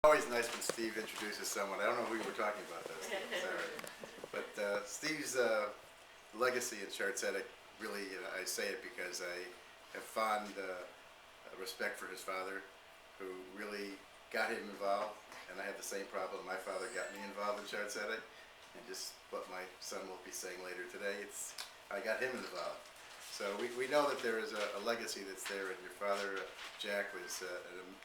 Always nice when Steve introduces someone. I don't know who you were talking about, though, Steve. Sorry. But Steve's legacy at Shaare Zedek, really, I say it because I have fond respect for his father, who really got him involved, and I had the same problem. My father got me involved in Shaare Zedek, and just what my son will be saying later today, I got him involved. So we know that there is a legacy that's there, and your father, Jack,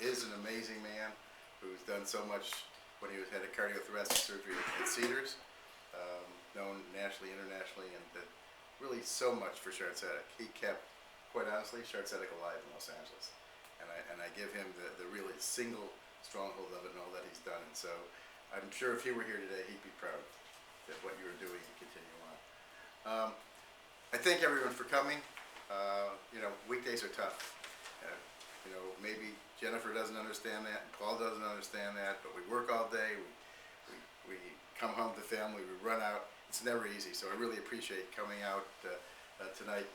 is an amazing man who's done so much when he had a cardiothoracic surgery at Cedars, known nationally, internationally, and did really so much for Shaare Zedek. He kept, quite honestly, Shaare Zedek alive in Los Angeles. And I give him the really single stronghold of it and all that he's done. And so I'm sure if he were here today, he'd be proud that what you were doing and continue on. I thank everyone for coming. Weekdays are tough. Maybe Jennifer doesn't understand that, and Paul doesn't understand that, but we work all day, we come home to family, we run out. It's never easy, so I really appreciate coming out tonight,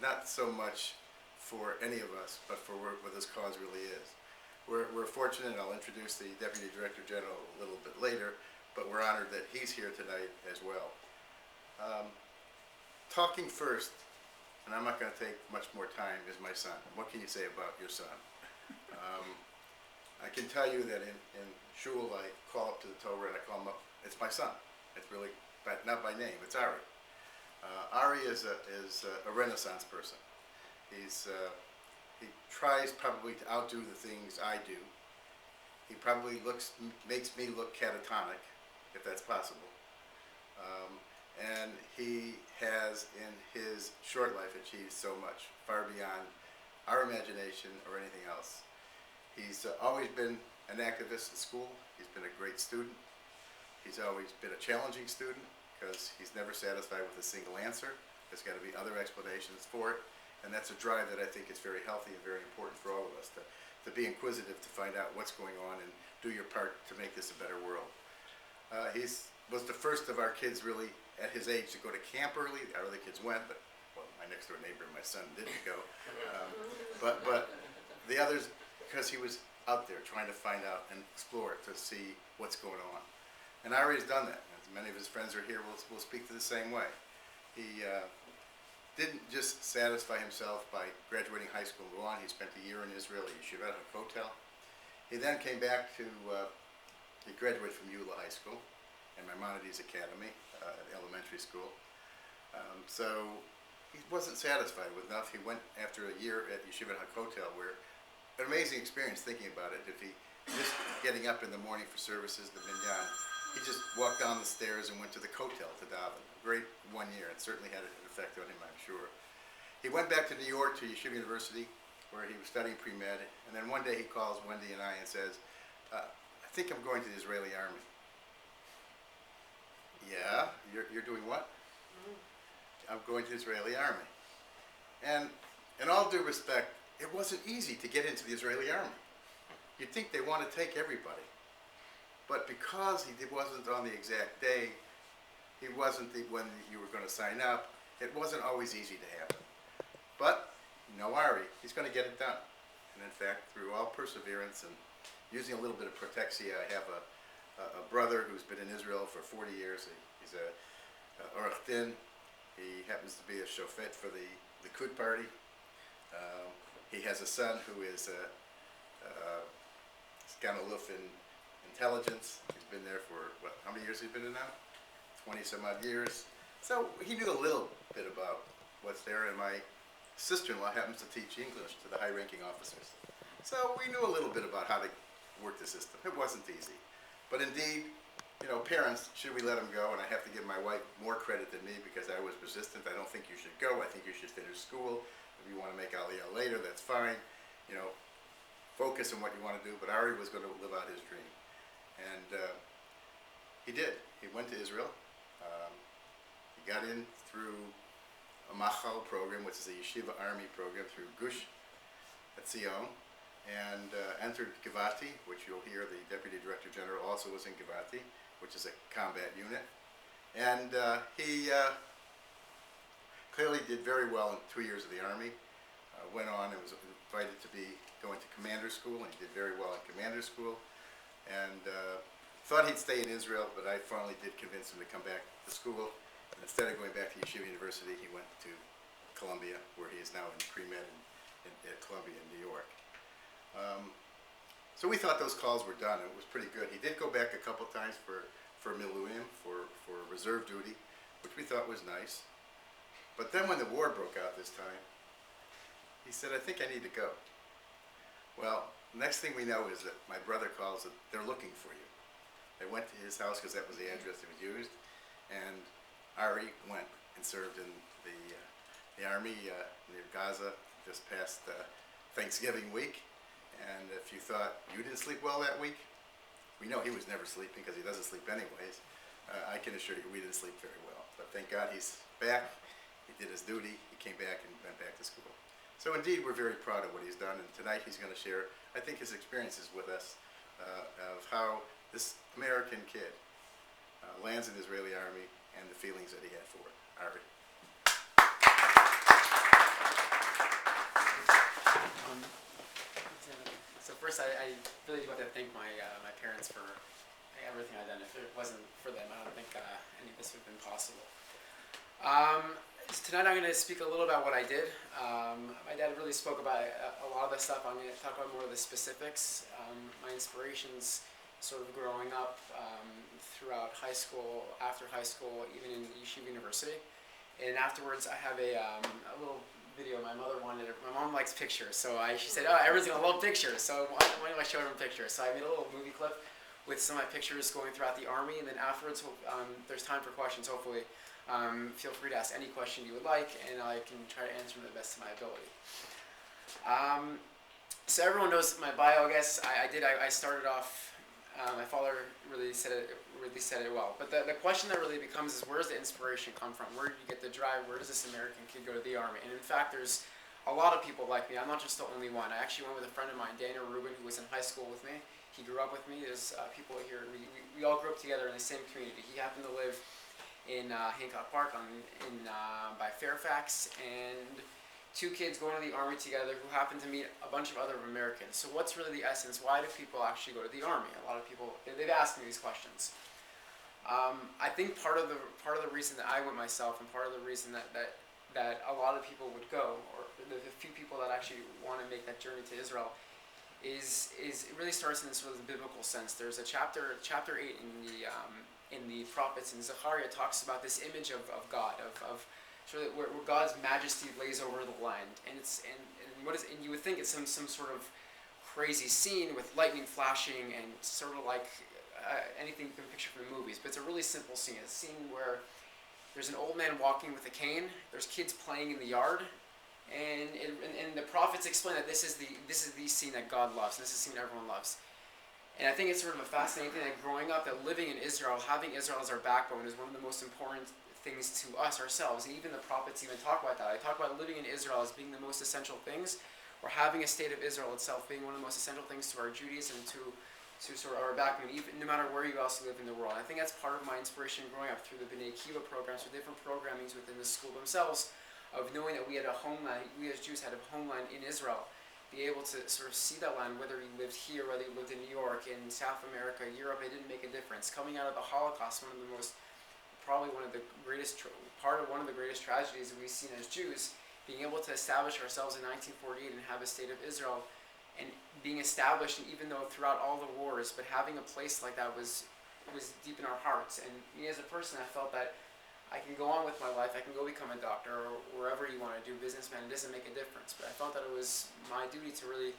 not so much for any of us, but for what this cause really is. We're fortunate, and I'll introduce the Deputy Director General a little bit later, but we're honored that he's here tonight as well. Talking first, and I'm not going to take much more time, is my son. What can you say about your son? I can tell you that in shul I call up to the Torah and I call him up. It's my son. It's really, but not by name. It's Ari. Ari is a Renaissance person. He tries probably to outdo the things I do. He probably makes me look catatonic, if that's possible. And he has, in his short life, achieved so much, far beyond our imagination or anything else. He's always been an activist in school. He's been a great student. He's always been a challenging student because he's never satisfied with a single answer. There's got to be other explanations for it. And that's a drive that I think is very healthy and very important for all of us, to be inquisitive, to find out what's going on and do your part to make this a better world. He was the first of our kids really at his age to go to camp early. Our other kids went, but well, my next door neighbor and my son didn't go. But the others, because he was out there trying to find out and explore to see what's going on. And Ari's done that. As many of his friends are here, will speak to the same way. He didn't just satisfy himself by graduating high school and go on. He spent a year in Israel at Yeshivat HaKotel. He then came back to, he graduated from Eula High School and Maimonides Academy at elementary school. So he wasn't satisfied with enough. He went after a year at Yeshivat HaKotel, where an amazing experience thinking about it. If he just getting up in the morning for services, the minyan, he just walked down the stairs and went to the Kotel to daven. A great 1 year. It certainly had an effect on him, I'm sure. He went back to New York to Yeshiva University, where he was studying pre-med, and then one day he calls Wendy and I and says, I think I'm going to the Israeli army. Yeah, you're doing what? I'm going to the Israeli army. And in all due respect, it wasn't easy to get into the Israeli army. You'd think they want to take everybody. But because he wasn't on the exact day, he wasn't when you were going to sign up, it wasn't always easy to happen. But, Ari, he's going to get it done. And in fact, through all perseverance and using a little bit of protexia, I have a brother who's been in Israel for 40 years. He's a Orach Din. He happens to be a shofet for the Likud party. He has a son who is Sgan Aluf in intelligence. He's been there for, how many years has he been in now? 20 some odd years. So he knew a little bit about what's there, and my sister-in-law happens to teach English to the high-ranking officers. So we knew a little bit about how to work the system. It wasn't easy. But indeed, parents, should we let him go? And I have to give my wife more credit than me because I was resistant. I don't think you should go. I think you should finish school. If you want to make Aliyah later, that's fine. Focus on what you want to do. But Ari was going to live out his dream. And he did. He went to Israel. He got in through a Machal program, which is a yeshiva army program through Gush Etzion, and entered Givati, which you'll hear the Deputy Director General also was in Givati, which is a combat unit. And he clearly did very well in 2 years of the Army. Went on and was invited to be going to commander school, and he did very well in commander school. and thought he'd stay in Israel, but I finally did convince him to come back to school. And instead of going back to Yeshiva University, he went to Columbia, where he is now in pre-med at Columbia in New York. So we thought those calls were done. It was pretty good. He did go back a couple times for Miluim, for reserve duty, which we thought was nice. But then when the war broke out this time, he said, I think I need to go. Well, next thing we know is that my brother calls that they're looking for you. They went to his house because that was the address that was used, and Ari went and served in the army near Gaza just past Thanksgiving week. And if you thought you didn't sleep well that week, we know he was never sleeping because he doesn't sleep anyways. I can assure you we didn't sleep very well. But thank God he's back. He did his duty. He came back and went back to school. So indeed, we're very proud of what he's done. And tonight he's going to share, I think, his experiences with us of how this American kid lands in the Israeli army and the feelings that he had for it. Ari. So first, I really want to thank my parents for everything I've done. If it wasn't for them, I don't think any of this would have been possible. Tonight I'm going to speak a little about what I did. My dad really spoke about a lot of the stuff. I'm going to talk about more of the specifics. My inspirations sort of growing up throughout high school, after high school, even in Yeshiva University. And afterwards I have a little video my mother wanted. My mom likes pictures, so she said, "Oh, everyone's gonna love pictures, so why don't I show them pictures?" So I made a little movie clip with some of my pictures going throughout the army, and then afterwards, there's time for questions. Hopefully, feel free to ask any question you would like, and I can try to answer them to the best of my ability. So everyone knows my bio, I guess. I started off. My father really said it well. But the question that really becomes is, where does the inspiration come from? Where did you get the drive? Where does this American kid go to the army? And in fact, there's a lot of people like me. I'm not just the only one. I actually went with a friend of mine, Daniel Rubin, who was in high school with me. He grew up with me. There's people here. We all grew up together in the same community. He happened to live in Hancock Park by Fairfax, and two kids going to the army together who happen to meet a bunch of other Americans. So what's really the essence? Why do people actually go to the army? A lot of people, they've asked me these questions. I think part of the reason that I went myself, and part of the reason that a lot of people would go, or the few people that actually want to make that journey to Israel, is it really starts in sort of the biblical sense. There's a chapter 8 in the prophets, and Zechariah talks about this image of God, of sort of where God's majesty lays over the land, and you would think it's some sort of crazy scene with lightning flashing and sort of like anything you can picture from the movies, but it's a really simple scene. It's a scene where there's an old man walking with a cane. There's kids playing in the yard, and the prophets explain that this is the scene that God loves. This is the scene everyone loves. And I think it's sort of a fascinating thing that growing up, that living in Israel, having Israel as our backbone, is one of the most important things to us ourselves. And even the prophets even talk about that. I talk about living in Israel as being the most essential things, or having a state of Israel itself being one of the most essential things to our Judaism and to sort of our backbone, even no matter where you else live in the world. I think that's part of my inspiration growing up through the B'nai Akiva programs, or different programmings within the school themselves, of knowing that we had a homeland, we as Jews had a homeland in Israel, be able to sort of see that land, whether you lived here, whether you lived in New York, in South America, Europe, it didn't make a difference. Coming out of the Holocaust, one of the greatest tragedies that we've seen as Jews, being able to establish ourselves in 1948 and have a state of Israel, and being established, and even though throughout all the wars, but having a place like that was deep in our hearts. And me as a person, I felt that I can go on with my life, I can go become a doctor, or wherever you want to do, businessman, it doesn't make a difference. But I felt that it was my duty to really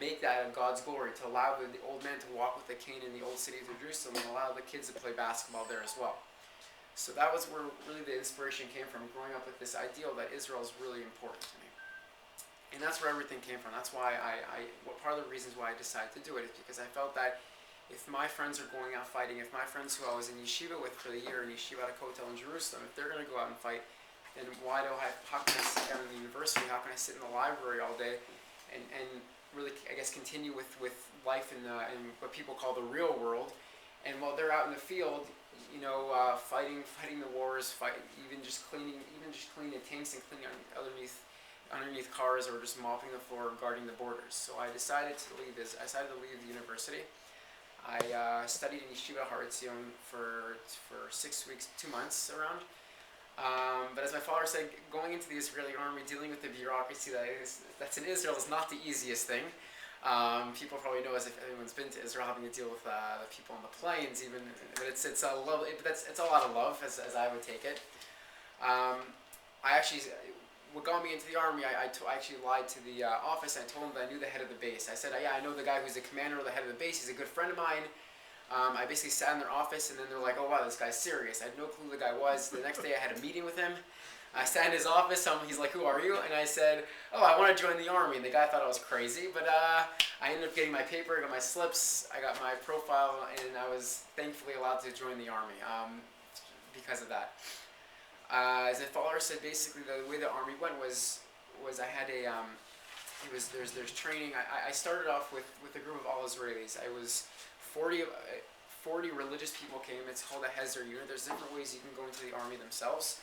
make that God's glory, to allow the old man to walk with a cane in the old city of Jerusalem, and allow the kids to play basketball there as well. So that was where really the inspiration came from, growing up with this ideal that Israel is really important to me. And that's where everything came from. That's why part of the reasons why I decided to do it is because I felt that if my friends are going out fighting, if my friends who I was in yeshiva with for the year in Yeshiva Kotel in Jerusalem, if they're going to go out and fight, then how can I sit down in the university, how can I sit in the library all day and really, I guess, continue with life in what people call the real world, and while they're out in the field, fighting the wars, even just cleaning the tanks and cleaning underneath cars, or just mopping the floor, guarding the borders. So I decided to leave the university, I studied in Yeshiva Har Etzion for 6 weeks, 2 months around. But as my father said, going into the Israeli army, dealing with the bureaucracy that's in Israel is not the easiest thing. People probably know, as if anyone's been to Israel, having to deal with the people on the planes, even. But it's a love. It's a lot of love, as I would take it. I actually, what got me into the army, I actually lied to the office and I told them that I knew the head of the base. I said, yeah, I know the guy who's the commander or the head of the base. He's a good friend of mine. I basically sat in their office, and then they're like, oh wow, this guy's serious. I had no clue who the guy was. The next day I had a meeting with him. I sat in his office, he's like, who are you? And I said, oh, I want to join the army. And the guy thought I was crazy, but I ended up getting my paper, I got my slips, I got my profile, and I was thankfully allowed to join the army because of that. As my father said, basically the way the army went was I had a, there's training. I started off with a group of all Israelis. I was 40 religious people came. It's called a Hezer unit. There's different ways you can go into the army themselves.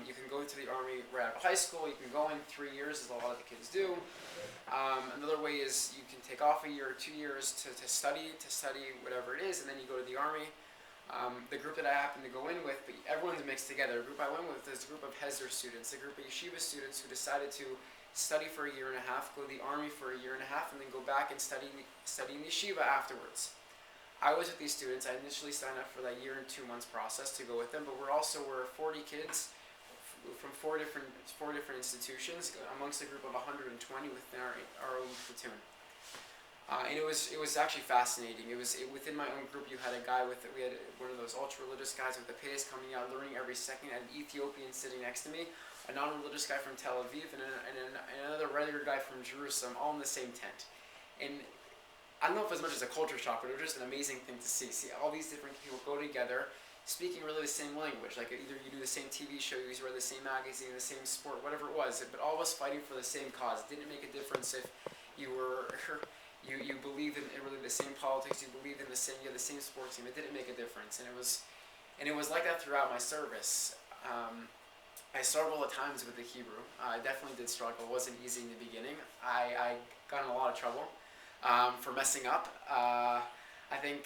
You can go into the army right out of high school. You can go in 3 years, as a lot of the kids do. Another way is you can take off a year or 2 years to study whatever it is, and then you go to the army. The group that I happened to go in with, but everyone's mixed together. The group I went with is a group of Hezer students, a group of yeshiva students who decided to study for a year and a half, go to the army for a year and a half, and then go back and study in yeshiva afterwards. I was with these students. I initially signed up for that year and 2 months process to go with them, but we're 40 kids from four different institutions amongst a group of 120 within our own platoon. And it was actually fascinating. Within my own group, we had one of those ultra religious guys with the pace coming out, learning every second. I had an Ethiopian sitting next to me, a non-religious guy from Tel Aviv, and another regular guy from Jerusalem, all in the same tent. And I don't know if as much as a culture shock, but it was just an amazing thing to see all these different people go together, speaking really the same language. Like either you do the same TV show, you read the same magazine, the same sport, whatever it was, but all of us fighting for the same cause. It didn't make a difference if you were you believed in really the same politics, you believed in the same sports team. It didn't make a difference, and it was like that throughout my service. I struggled at times with the Hebrew. I definitely did struggle. It wasn't easy in the beginning. I got in a lot of trouble for messing up. I think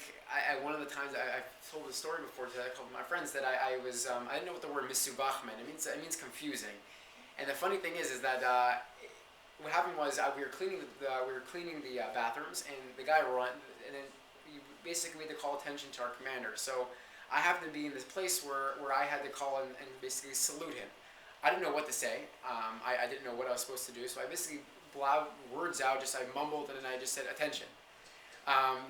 one of the times I've told the story before to a couple of my friends that I didn't know what the word misubach meant. It means confusing. And the funny thing is that what happened was we were cleaning the bathrooms, and the guy run, and then basically we had to call attention to our commander. So I happened to be in this place where I had to call and basically salute him. I didn't know what to say. I didn't know what I was supposed to do, so I basically blowed words out. I mumbled, and then I just said attention.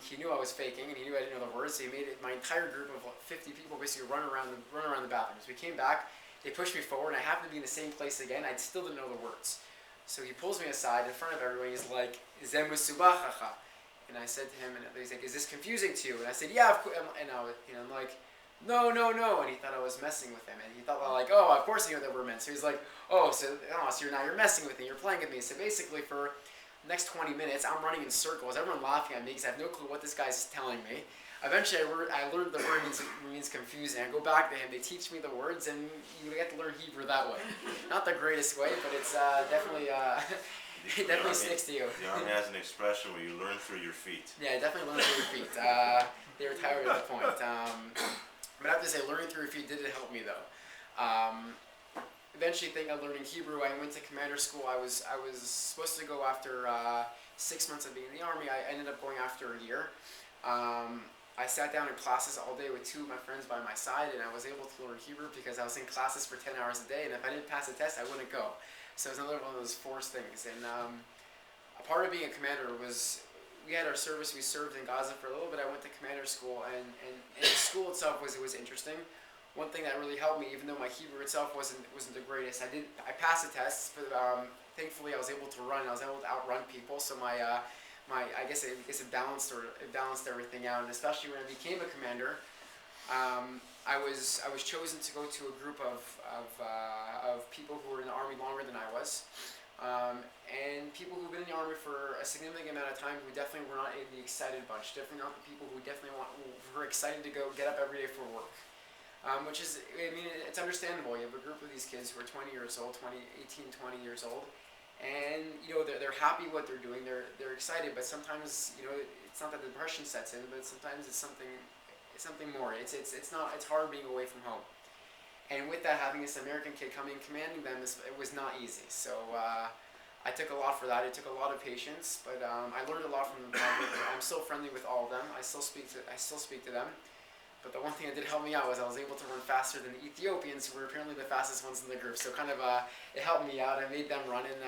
He knew I was faking, and he knew I didn't know the words, so he made my entire group of 50 people basically run around the bathrooms. We came back, they pushed me forward, and I happened to be in the same place again. I still didn't know the words. So he pulls me aside in front of everyone. He's like, "Zeh musubachacha," and I said to him, and he's like, "Is this confusing to you?" And I said, "Yeah, of course." And I'm like, "No," and he thought I was messing with him, and he thought like, "Oh, of course you know that we're men." So he's like, so you're messing with me, you're playing with me." So basically, for the next 20 minutes, I'm running in circles, everyone laughing at me because I have no clue what this guy's telling me. Eventually, I learned the word means confusing. I go back to him, they teach me the words, and you get to learn Hebrew that way. Not the greatest way, but it's definitely it definitely sticks to you. The army has an expression where you learn through your feet. Yeah, definitely learn through your feet. They were tired at the point. But I have to say, learning through your feet did help me though. Eventually, thinking of learning Hebrew, I went to commander school. I was supposed to go after 6 months of being in the army. I ended up going after a year. I sat down in classes all day with 2 of my friends by my side, and I was able to learn Hebrew because I was in classes for 10 hours a day, and if I didn't pass the test, I wouldn't go. So it was another one of those forced things. And a part of being a commander was, we had our service, we served in Gaza for a little bit. I went to commander school, and the school itself was interesting. One thing that really helped me, even though my Hebrew itself wasn't the greatest, I passed the tests, but thankfully I was able to run. I was able to outrun people, so I guess it balanced everything out, and especially when I became a commander, I was chosen to go to a group of people who were in the army longer than I was, and people who've been in the army for a significant amount of time who definitely were not in the excited bunch. Definitely not the people who were excited to go get up every day for work. Which is, it's understandable. You have a group of these kids who are 20 years old, 20 years old. And they're happy what they're doing. They're excited, but sometimes it's not that depression sets in, but sometimes it's something more. It's hard being away from home. And with that, having this American kid coming and commanding them, it was not easy. So I took a lot for that. It took a lot of patience, but I learned a lot from them. I'm still friendly with all of them. I still speak to them. But the one thing that did help me out was I was able to run faster than the Ethiopians, who were apparently the fastest ones in the group. So kind of it helped me out. I made them run, and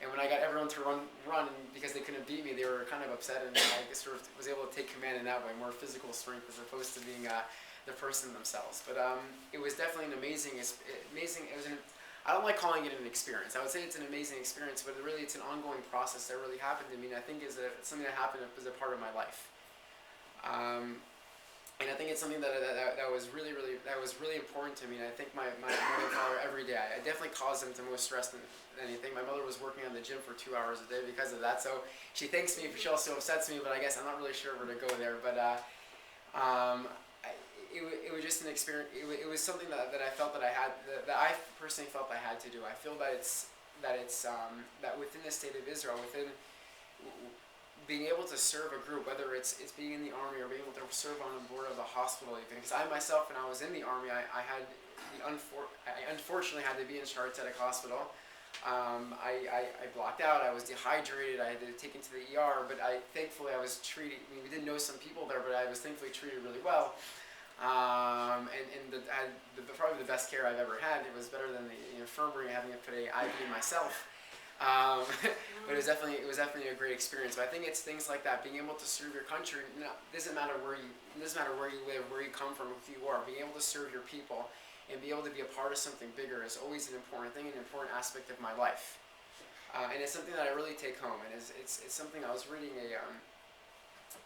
when I got everyone to run, and because they couldn't beat me, they were kind of upset, and I sort of was able to take command in that way, more physical strength as opposed to being the person themselves. But it was definitely an amazing. I don't like calling it an experience. I would say it's an amazing experience, but really it's an ongoing process that really happened to me, and I think it's something that happened as a part of my life. And I think it's something that was really important to me. And I think my mother and father every day, I definitely caused them the most stress than anything. My mother was working on the gym for 2 hours a day because of that. So she thanks me, she also upsets me, but I guess I'm not really sure where to go there. But it was just an experience. It was something that I felt that I had, that I personally felt I had to do. I feel that that within the state of Israel, within being able to serve a group, whether it's being in the army or being able to serve on board of a hospital, even because I myself, when I was in the army, I unfortunately had to be in Shaare Zedek Hospital. I blocked out. I was dehydrated. I had to be taken to the ER, but thankfully I was treated. I mean, we didn't know some people there, but I was thankfully treated really well. Probably the best care I've ever had. It was better than the infirmary, having to put an IV in myself. But it was definitely a great experience. But I think it's things like that, being able to serve your country. It doesn't matter where you live, where you come from, who you are. Being able to serve your people and be able to be a part of something bigger is always an important thing, an important aspect of my life. And it's something that I really take home. And it's something I was reading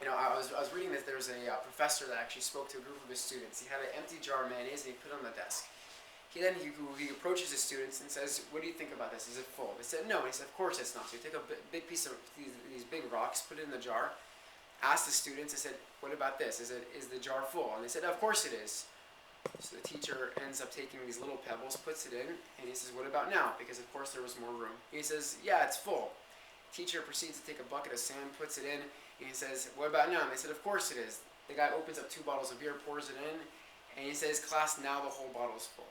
I was reading that there was a professor that actually spoke to a group of his students. He had an empty jar of mayonnaise and he put it on the desk. He approaches his students and says, "What do you think about this? Is it full?" They said, "No." He said, "Of course it's not." So he took a big piece of these big rocks, put it in the jar, asked the students, he said, "What about this? Is the jar full?" And they said, "Of course it is." So the teacher ends up taking these little pebbles, puts it in, and he says, "What about now?" Because of course there was more room. He says, "Yeah, it's full." Teacher proceeds to take a bucket of sand, puts it in, and he says, "What about now?" And they said, "Of course it is." The guy opens up 2 bottles of beer, pours it in, and he says, "Class, now the whole bottle's full."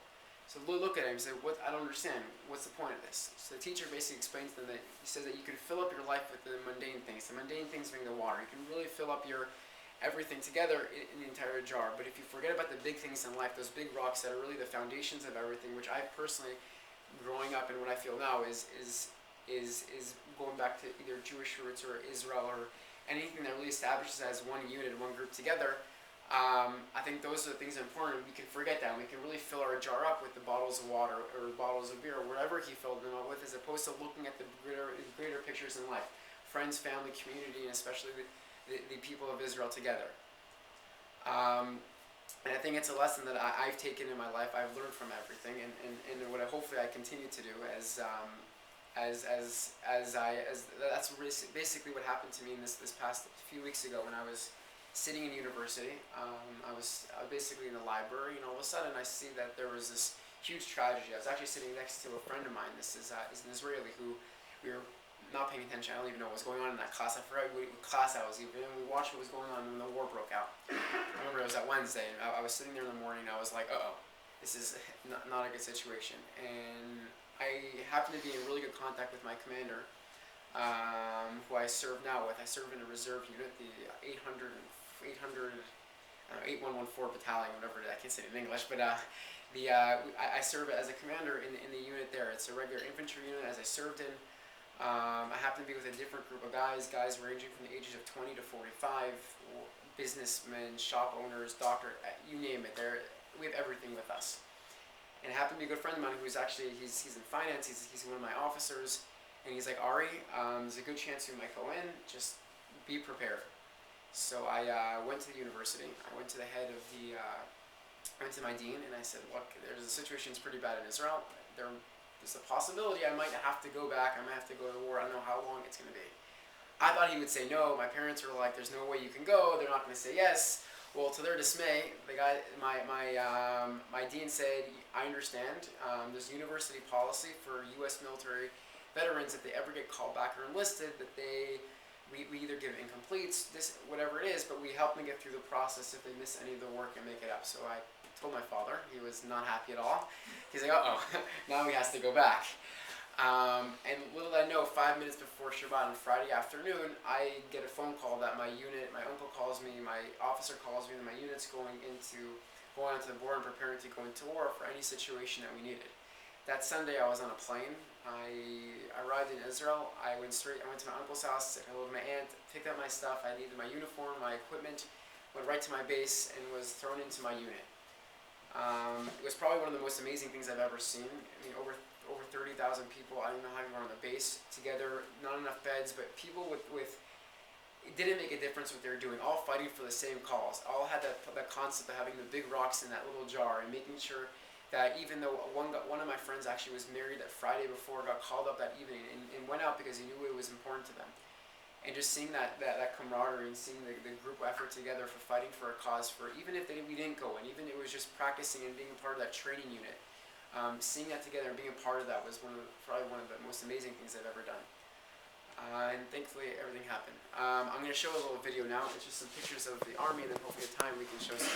So look at him and say, "What? I don't understand. What's the point of this?" So the teacher basically explains to them that he says that you can fill up your life with the mundane things. The mundane things being the water. You can really fill up your everything together in the entire jar. But if you forget about the big things in life, those big rocks that are really the foundations of everything, which I personally, growing up and what I feel now is going back to either Jewish roots or Israel or anything that really establishes as one unit, one group together. I think those are the things that are important. We can forget that. We can really fill our jar up with the bottles of water or bottles of beer or whatever he filled them up with, as opposed to looking at the greater pictures in life. Friends, family, community, and especially the people of Israel together. And I think it's a lesson that I've taken in my life. I've learned from everything, and what hopefully I continue to do that's basically what happened to me in this past few weeks ago when I was sitting in university. I was basically in the library, and all of a sudden I see that there was this huge tragedy. I was actually sitting next to a friend of mine. This is an Israeli who we were not paying attention. I don't even know what was going on in that class. I forgot what class I was even in. We watched what was going on when the war broke out. I remember it was that Wednesday, and I was sitting there in the morning, and I was like, uh-oh, this is not a good situation. And I happened to be in really good contact with my commander, who I serve now with. I serve in a reserve unit, the 8114 battalion, whatever it is. I can't say it in English, but I serve as a commander in the unit there. It's a regular infantry unit as I served in. I happen to be with a different group of guys ranging from the ages of 20 to 45, businessmen, shop owners, doctor, you name it. We have everything with us. And it happened to be a good friend of mine who's actually, he's in finance, he's one of my officers, and he's like, "Ari, there's a good chance you might go in, just be prepared." So I went to the university. I went to the head of I went to my dean, and I said, "Look, the situation's pretty bad in Israel. There's a possibility I might have to go back. I might have to go to war. I don't know how long it's going to be." I thought he would say no. My parents were like, "There's no way you can go. They're not going to say yes." Well, to their dismay, the guy, my dean said, "I understand. There's a university policy for U.S. military veterans, if they ever get called back or enlisted, that they we either give incompletes, this whatever it is, but we help them get through the process if they miss any of the work and make it up. So I told my father. He was not happy at all. He's like, uh-oh, now he has to go back. And little did I know, 5 minutes before Shabbat on Friday afternoon, I get a phone call that my unit, my uncle calls me, my officer calls me, and my unit's going onto the border and preparing to go into war for any situation that we needed. That Sunday I was on a plane. I arrived in Israel. I went to my uncle's house, said hello to my aunt, picked up my stuff. I needed my uniform, my equipment, went right to my base and was thrown into my unit. It was probably one of the most amazing things I've ever seen. I mean, over 30,000 people. I don't know how many were on the base together. Not enough beds, but people with it didn't make a difference what they were doing. All fighting for the same cause. All had that concept of having the big rocks in that little jar and making sure that even though one of my friends actually was married that Friday before, got called up that evening and went out because he knew it was important to them. And just seeing that camaraderie and seeing the group effort together for fighting for a cause, for even if we didn't go in, even it was just practicing and being a part of that training unit, seeing that together and being a part of that was probably one of the most amazing things I've ever done. And thankfully everything happened. I'm going to show a little video now. It's just some pictures of the army, and then hopefully at time we can show some